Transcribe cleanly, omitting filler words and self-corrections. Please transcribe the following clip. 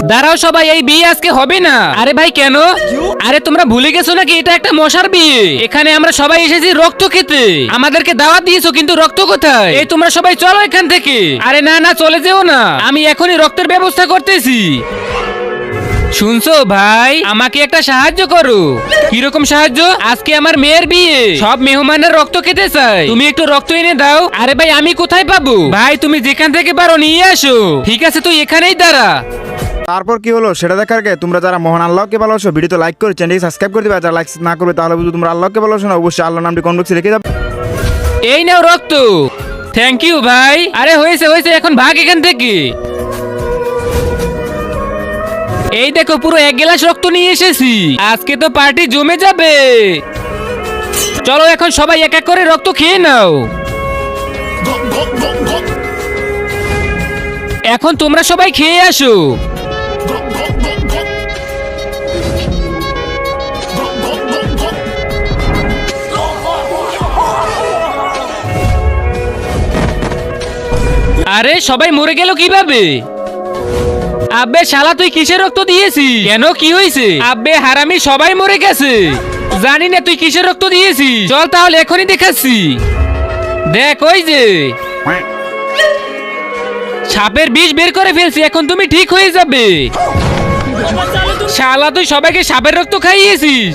দাঁড়াও সবাই, এই বিয়ে আজকে হবে না। আরে ভাই কেন? আরে তোমরা ভুলে গেছো নাকি এটা একটা মশার বিয়ে? এখানে আমরা সবাই এসেছি রক্ত খেতে। আমাদেরকে দাওয়াত দিয়েছো কিন্তু রক্ত কোথায়? এই তোমরা সবাই চলো এখান থেকে। আরে না না, চলে যেও না, আমি এখনই রক্তের ব্যবস্থা করতেছি। শুনছো ভাই, আমাকে একটা সাহায্য করো। কিরকম সাহায্য? আজকে আমার মেয়ের বিয়ে, সব মেহমানের রক্ত খেতে চাই, তুমি একটু রক্ত এনে দাও। আরে ভাই আমি কোথায় পাবো? ভাই তুমি যেখান থেকে পারো নিয়ে আসো। ঠিক আছে তুই এখানেই দাঁড়া। তারপর কি হলো সেটা দেখার আগে তোমরা যারা মহান আল্লাহকে ভালোবাসো ভিডিওতে লাইক করে চ্যানেলটি সাবস্ক্রাইব করে দিবে। আর যারা লাইক না করবে তাহলে যদি তোমরা আল্লাহকে ভালোবাসো না, অবশ্যই আল্লাহর নামটি কমেন্ট বক্সে লিখে দাও। এই নাও রক্ত। থ্যাংক ইউ ভাই। আরে হয়েছে হয়েছে, এখন ভাগ এখান থেকে। এই দেখো পুরো 1 গ্লাস রক্ত নিয়ে এসেছি, আজকে তো পার্টি জমে যাবে। চলো এখন সবাই এক এক করে রক্ত খেয়ে নাও। এখন তোমরা সবাই খেয়ে আসো। আরে সবাই মরে গেল কিভাবে? আব্বে শালা তুই কিসের রক্ত দিয়েছিস? কেন কি হয়েছে? আব্বে হারামি সবাই মরে গেছে। জানি না তুই কিসের রক্ত দিয়েছিস। চল তাহলে এখনই দেখাচ্ছি। দেখ ওই যে সাপের বিষ বের করে ফেলছি, এখন তুমি ঠিক হয়ে যাবে। শালা তুই সবাইকে সাপের রক্ত খাইয়েছিস।